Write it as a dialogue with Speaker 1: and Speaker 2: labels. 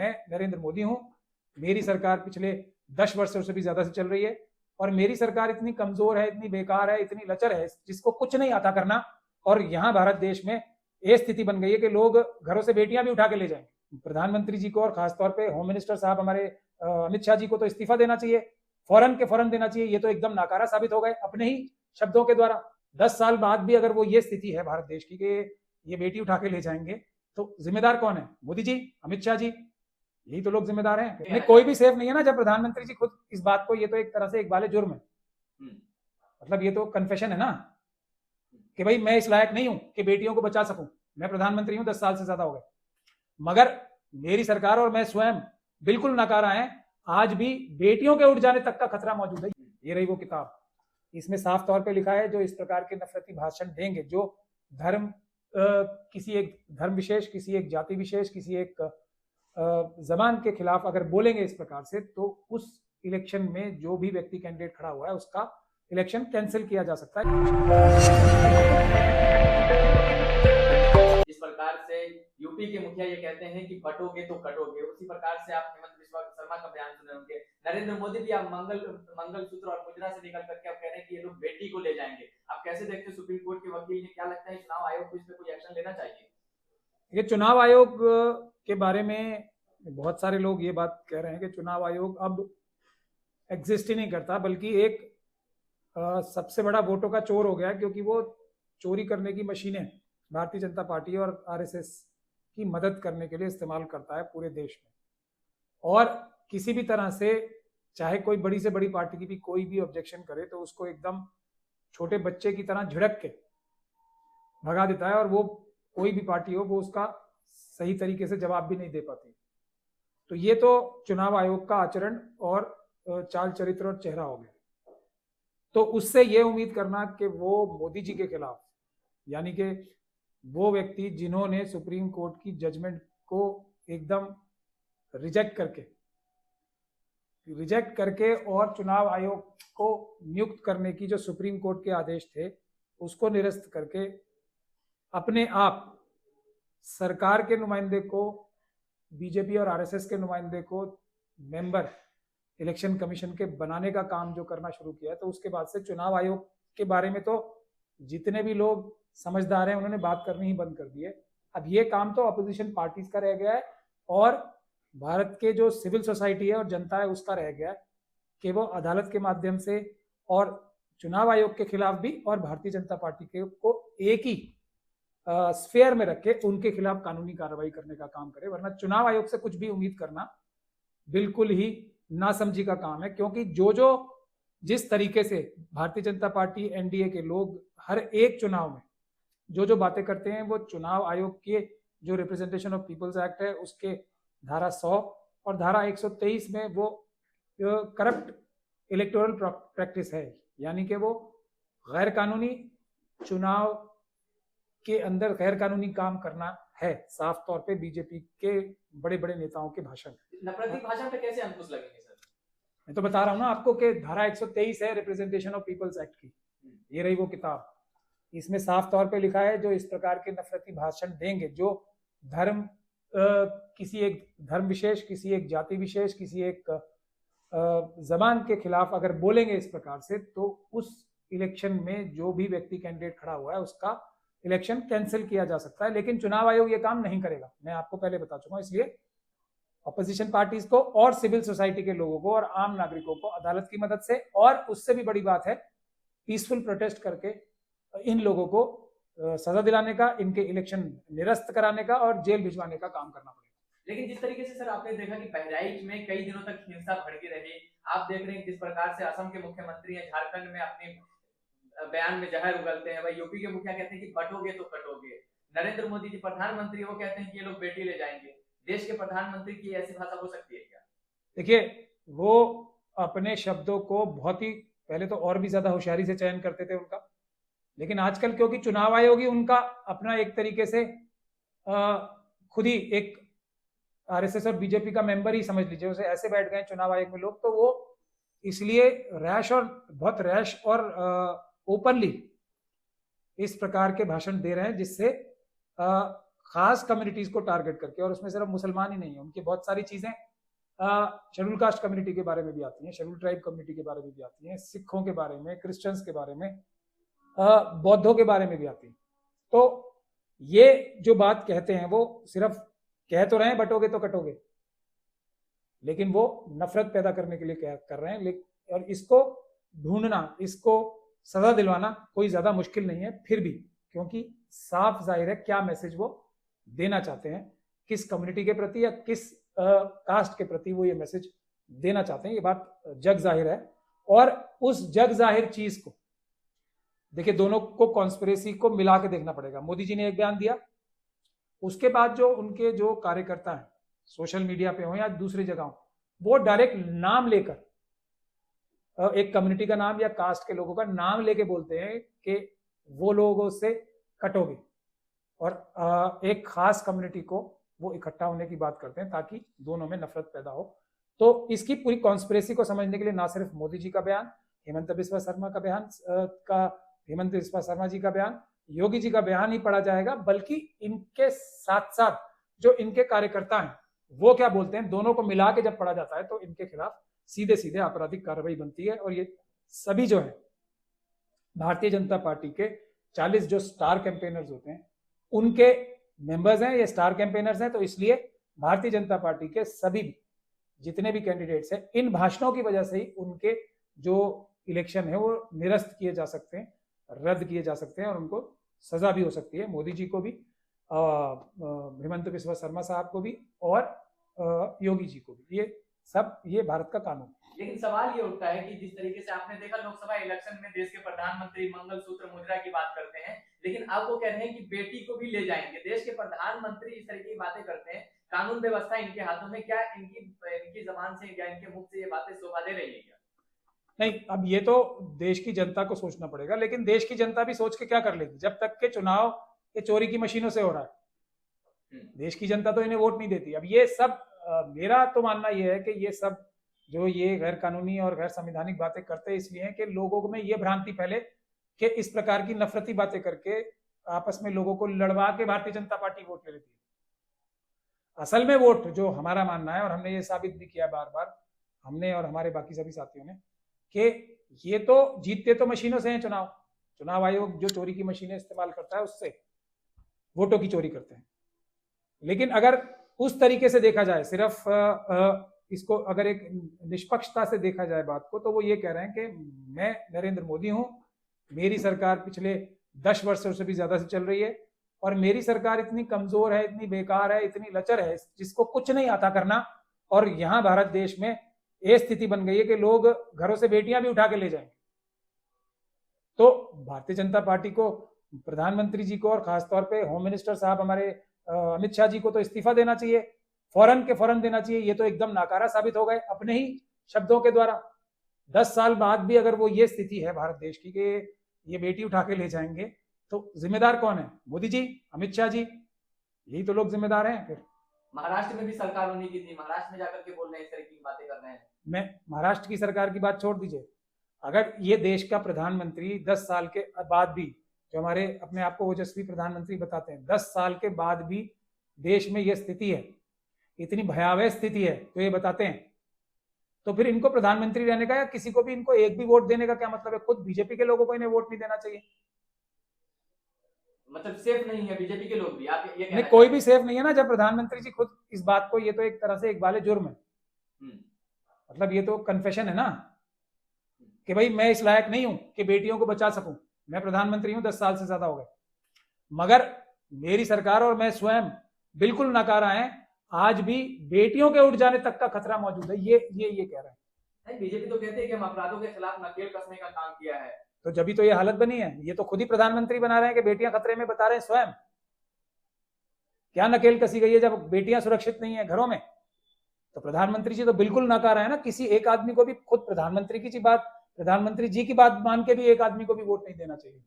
Speaker 1: मैं नरेंद्र मोदी हूं, मेरी सरकार पिछले 10 वर्षों से भी ज्यादा से चल रही है और मेरी सरकार इतनी कमजोर है, इतनी बेकार है, इतनी लचर है, जिसको कुछ नहीं आता करना। और यहाँ भारत देश में ये स्थिति बन गई है कि लोग घरों से बेटियां भी उठा के ले जाएंगे। प्रधानमंत्री जी को और खासतौर पे होम मिनिस्टर साहब हमारे अमित शाह जी को तो इस्तीफा देना चाहिए, फौरन के फौरन देना चाहिए। ये तो एकदम नाकारा साबित हो गए अपने ही शब्दों के द्वारा। 10 साल बाद भी अगर वो ये स्थिति है भारत देश की कि ये बेटी उठा के ले जाएंगे, तो जिम्मेदार कौन है? मोदी जी, अमित शाह जी, यही तो लोग जिम्मेदार हैं। नहीं, कोई भी सेफ नहीं है ना जब प्रधानमंत्री जी खुद इस बात को, ये तो एक तरह से इकबाल जुर्म है, मतलब ये तो कन्फेशन है ना कि भाई मैं इस लायक नहीं हूं कि बेटियों को बचा सकूं। मैं प्रधानमंत्री हूं, 10 साल से ज्यादा हो गए, मगर मेरी सरकार और मैं स्वयं बिल्कुल नकारा है। आज भी बेटियों के उठ जाने तक का खतरा मौजूद है। ये रही वो किताब, इसमें साफ तौर पे लिखा है जो इस प्रकार के नफरती भाषण देंगे, जो धर्म किसी एक धर्म विशेष, किसी एक जाति विशेष, किसी एक जबान के खिलाफ अगर बोलेंगे इस प्रकार से, तो उस इलेक्शन में जो भी व्यक्ति कैंडिडेट खड़ा हुआ है उसका इलेक्शन कैंसिल किया जा सकता है।
Speaker 2: जिस प्रकार से यूपी के मुखिया ये कहते हैं कि बटोगे तो कटोगे, उसी प्रकार से आप हेमंत बिस्वा शर्मा का बयान सुने होंगे। नरेंद्र मोदी भी आप मंगलसूत्र और मुद्रा से निकल करके आप कह रहे हैं कि ये लोग बेटी को ले जाएंगे। आप कैसे देखते हैं सुप्रीम कोर्ट के वकील ने, क्या लगता है चुनाव आयोग को इस पे कोई एक्शन लेना चाहिए?
Speaker 1: ये चुनाव आयोग के बारे में बहुत सारे लोग ये बात कह रहे हैं कि चुनाव आयोग अब एग्जिस्ट ही नहीं करता, बल्कि एक सबसे बड़ा वोटों का चोर हो गया, क्योंकि वो चोरी करने की मशीनें भारतीय जनता पार्टी और आरएसएस की मदद करने के लिए इस्तेमाल करता है पूरे देश में। और किसी भी तरह से चाहे कोई बड़ी से बड़ी पार्टी की भी कोई भी ऑब्जेक्शन करे तो उसको एकदम छोटे बच्चे की तरह झिड़क के भगा देता है, और वो कोई भी पार्टी हो वो उसका सही तरीके से जवाब भी नहीं दे पाती। तो ये तो चुनाव आयोग का आचरण और चाल चरित्र और चेहरा हो गया। तो उससे ये उम्मीद करना कि वो मोदी जी के खिलाफ, यानी कि वो व्यक्ति जिन्होंने सुप्रीम कोर्ट की जजमेंट को एकदम रिजेक्ट करके और चुनाव आयोग को नियुक्त करने की जो सुप्रीम कोर्ट के आदेश थे उसको निरस्त करके अपने आप सरकार के नुमाइंदे को, बीजेपी और आरएसएस के नुमाइंदे को मेंबर इलेक्शन कमीशन के बनाने का काम जो करना शुरू किया, तो उसके बाद से चुनाव आयोग के बारे में तो जितने भी लोग समझदार हैं उन्होंने बात करनी ही बंद कर दी है। अब ये काम तो अपोजिशन पार्टीज का रह गया है और भारत के जो सिविल सोसाइटी है और जनता है उसका रह गया है कि वो अदालत के माध्यम से और चुनाव आयोग के खिलाफ भी और भारतीय जनता पार्टी के को एक ही स्फेयर में रख के उनके खिलाफ कानूनी कार्रवाई करने का काम करे। वरना चुनाव आयोग से कुछ भी उम्मीद करना बिल्कुल ही नासमझी का काम है, क्योंकि जिस तरीके से भारतीय जनता पार्टी एनडीए के लोग हर एक चुनाव में जो बातें करते हैं, वो चुनाव आयोग के जो रिप्रेजेंटेशन ऑफ पीपल्स एक्ट है उसके धारा 100 और धारा 123 में वो करप्ट इलेक्टोरल प्रैक्टिस है, यानी कि वो गैर कानूनी चुनाव के अंदर गैर कानूनी काम करना है। साफ तौर पे बीजेपी के बड़े बड़े नेताओं के भाषण,
Speaker 2: नफरती भाषण पे कैसे अंकुश लगेंगे सर?
Speaker 1: मैं तो बता रहा हूँ ना आपको कि धारा 123 है रिप्रेजेंटेशन ऑफ पीपल्स एक्ट की, ये रही वो किताब, इसमें साफ तौर पे लिखा है जो इस प्रकार के नफरती भाषण देंगे, जो धर्म किसी एक धर्म विशेष, किसी एक जाति विशेष, किसी एक जबान के खिलाफ अगर बोलेंगे इस प्रकार से, तो उस इलेक्शन में जो भी व्यक्ति कैंडिडेट खड़ा हुआ है उसका इलेक्शन कैंसिल किया जा सकता है। लेकिन चुनाव आयोग ये काम नहीं करेगा, मैं आपको पहले बता चुका हूं। इसलिए अपोजिशन पार्टीज को और सिविल सोसाइटी के लोगों को और आम नागरिकों को अदालत की मदद से, और उससे भी बड़ी बात है पीसफुल प्रोटेस्ट करके इन लोगों को सजा दिलाने का, इनके इलेक्शन निरस्त कराने का और जेल भिजवाने का काम करना पड़ेगा।
Speaker 2: लेकिन जिस तरीके से सर आपने देखा कि बहराइच में कई दिनों तक हिंसा भड़की रही, आप देख रहे हैं जिस प्रकार से असम के मुख्यमंत्री हैं झारखंड में अपने बयान में जहर उगलते हैं, वही यूपी के मुखिया कहते हैं कि बटोगे तो कटोगे। नरेंद्र मोदी जी प्रधानमंत्री, वो कहते हैं कि ये लोग बेटी ले जाएंगे। देश के प्रधानमंत्री की ऐसी भाषा हो सकती है क्या?
Speaker 1: देखिए, वो अपने शब्दों को बहुत ही पहले तो और भी ज्यादा होशियारी से चयन करते थे उनका, लेकिन आजकल क्योंकि चुनाव आयोग ही उनका अपना एक तरीके से खुद ही एक आरएसएस और बीजेपी का मेंबर ही समझ लीजिए, उसे ऐसे बैठ गए चुनाव आयोग में लोग, तो वो इसलिए बहुत रैश और ओपनली इस प्रकार के भाषण दे रहे हैं, जिससे खास कम्युनिटीज को टारगेट करके, और उसमें सिर्फ मुसलमान ही नहीं है, उनकी बहुत सारी चीजें शेड्यूल कास्ट कम्युनिटी के बारे में भी आती हैं, शेड्यूल ट्राइब कम्युनिटी के बारे में भी आती हैं, सिखों के बारे में, क्रिश्चियंस के बारे में, बौद्धों के बारे में भी आती है। तो ये जो बात कहते हैं वो सिर्फ कह तो रहे हैं बटोगे तो कटोगे, लेकिन वो नफरत पैदा करने के लिए कर रहे हैं। और इसको ढूंढना, इसको सजा दिलवाना कोई ज्यादा मुश्किल नहीं है फिर भी, क्योंकि साफ जाहिर है क्या मैसेज वो देना चाहते हैं, किस कम्युनिटी के प्रति या किस कास्ट के प्रति वो ये मैसेज देना चाहते हैं, ये बात जग जाहिर है। और उस जग जाहिर चीज को देखिए, दोनों को कॉन्स्पिरेसी को मिला के देखना पड़ेगा। मोदी जी ने एक बयान दिया, उसके बाद जो उनके जो कार्यकर्ता हैं सोशल मीडिया पे हो या दूसरी जगहों, वो डायरेक्ट नाम लेकर एक कम्युनिटी का नाम या कास्ट के लोगों का नाम लेके बोलते हैं कि वो लोगों से कटोगे, और एक खास कम्युनिटी को वो इकट्ठा होने की बात करते हैं ताकि दोनों में नफरत पैदा हो। तो इसकी पूरी कॉन्स्पिरेसी को समझने के लिए ना सिर्फ मोदी जी का बयान, हेमंत बिस्वा शर्मा जी का बयान, योगी जी का बयान ही पढ़ा जाएगा, बल्कि इनके साथ साथ जो इनके कार्यकर्ता हैं वो क्या बोलते हैं, दोनों को मिला के जब पढ़ा जाता है तो इनके खिलाफ सीधे सीधे आपराधिक कार्रवाई बनती है। और ये सभी जो है भारतीय जनता पार्टी के 40 जो स्टार कैंपेनर्स होते हैं उनके मेंबर्स हैं, ये स्टार कैंपेनर्स हैं। तो इसलिए भारतीय जनता पार्टी के सभी जितने भी कैंडिडेट्स हैं, इन भाषणों की वजह से ही उनके जो इलेक्शन है वो निरस्त किए जा सकते हैं, रद्द किए जा सकते हैं, और उनको सजा भी हो सकती है, मोदी जी को भी, हेमंत बिस्वा शर्मा साहब को भी, और योगी जी को भी। ये भारत का कानून।
Speaker 2: लेकिन सवाल ये उठता है कि जिस तरीके से आपने देखा लोकसभा इलेक्शन में देश के प्रधानमंत्री मंगलसूत्र मुद्रा की बात करते हैं, लेकिन अब वो कह रहे हैं कि बेटी को भी ले जाएंगे। देश के प्रधानमंत्री इस तरह की बातें करते हैं, कानून व्यवस्था इनके हाथों में, क्या इनकी जबान से या इनके मुख से ये बातें शोभा दे रही है क्या?
Speaker 1: नहीं, अब ये तो देश की जनता को सोचना पड़ेगा, लेकिन देश की जनता भी सोच के क्या कर लेगी जब तक के चुनाव ये चोरी की मशीनों से हो रहा है। देश की जनता तो इन्हें वोट नहीं देती। अब ये सब मेरा तो मानना ये है कि ये सब जो ये गैर कानूनी और गैर संवैधानिक बातें करते हैं इसलिए हैं कि लोगों में ये भ्रांति फैले कि इस प्रकार की नफरती बातें करके आपस में लोगों को लड़वा के भारतीय जनता पार्टी वोट ले लेती है। असल में वोट जो हमारा मानना है, और हमने ये साबित भी किया बार बार, हमने और हमारे बाकी सभी साथियों ने, कि ये तो जीतते तो मशीनों से हैं। चुनाव आयोग जो चोरी की मशीनें इस्तेमाल करता है उससे वोटों की चोरी करते हैं। लेकिन अगर उस तरीके से देखा जाए, सिर्फ इसको अगर एक निष्पक्षता से देखा जाए बात को, तो वो ये कह रहे हैं कि मैं नरेंद्र मोदी हूं, मेरी सरकार पिछले 10 वर्षों से भी ज्यादा से चल रही है, और मेरी सरकार इतनी कमजोर है, इतनी बेकार है, इतनी लचर है, जिसको कुछ नहीं आता करना। और यहाँ भारत देश में ये स्थिति बन गई है कि लोग घरों से बेटियां भी उठा के ले जाएंगे। तो भारतीय जनता पार्टी को, प्रधानमंत्री जी को, और खासतौर पे होम मिनिस्टर साहब हमारे अमित शाह जी को तो इस्तीफा देना चाहिए, फौरन के फौरन देना चाहिए। ये तो एकदम नाकारा साबित हो गए अपने ही शब्दों के द्वारा। 10 साल बाद भी अगर वो ये स्थिति है भारत देश की कि ये बेटी उठा के ले जाएंगे, तो जिम्मेदार कौन है? मोदी जी, अमित शाह जी, यही तो लोग जिम्मेदार हैं। फिर
Speaker 2: महाराष्ट्र में भी सरकार उन्हीं की थी, महाराष्ट्र में जाकर के बोल रहे हैं, इस तरह की बातें कर रहे हैं।
Speaker 1: मैं महाराष्ट्र की सरकार की बात छोड़ दीजिए, अगर ये देश का प्रधानमंत्री 10 साल के बाद भी, जो हमारे अपने आप को ओजस्वी प्रधानमंत्री बताते हैं, 10 साल के बाद भी देश में ये स्थिति है, इतनी भयावह स्थिति है, तो ये बताते हैं, तो फिर इनको प्रधानमंत्री रहने का या किसी को भी इनको एक भी वोट देने का क्या मतलब है? खुद बीजेपी के लोगों को इन्हें वोट नहीं देना चाहिए।
Speaker 2: मतलब सेफ नहीं है बीजेपी के लोग भी, आप ये
Speaker 1: नहीं, कोई भी सेफ नहीं है ना, जब प्रधानमंत्री जी खुद इस बात को, ये तो एक तरह से इकबाल जुर्म है। मतलब ये तो कन्फेशन है ना कि भाई मैं इस लायक नहीं हूं कि बेटियों को बचा सकूं, मैं प्रधानमंत्री हूं 10 साल से ज्यादा हो गए, मगर मेरी सरकार और मैं स्वयं बिल्कुल नकारा है, आज भी बेटियों के उठ जाने तक का खतरा मौजूद है। ये कह रहे हैं।
Speaker 2: बीजेपी तो कहते हैं कि हम अपराधों के खिलाफ नकेल कसने का काम किया है,
Speaker 1: तो जब भी तो ये हालत बनी है, ये तो खुद ही प्रधानमंत्री बना रहे हैं कि बेटियां खतरे में, बता रहे हैं स्वयं। क्या नकेल कसी गई है जब बेटियां सुरक्षित नहीं है घरों में? तो प्रधानमंत्री जी तो बिल्कुल नकारा है ना, किसी एक आदमी को भी, खुद प्रधानमंत्री जी की बात मान के भी एक आदमी को भी वोट नहीं देना चाहिए।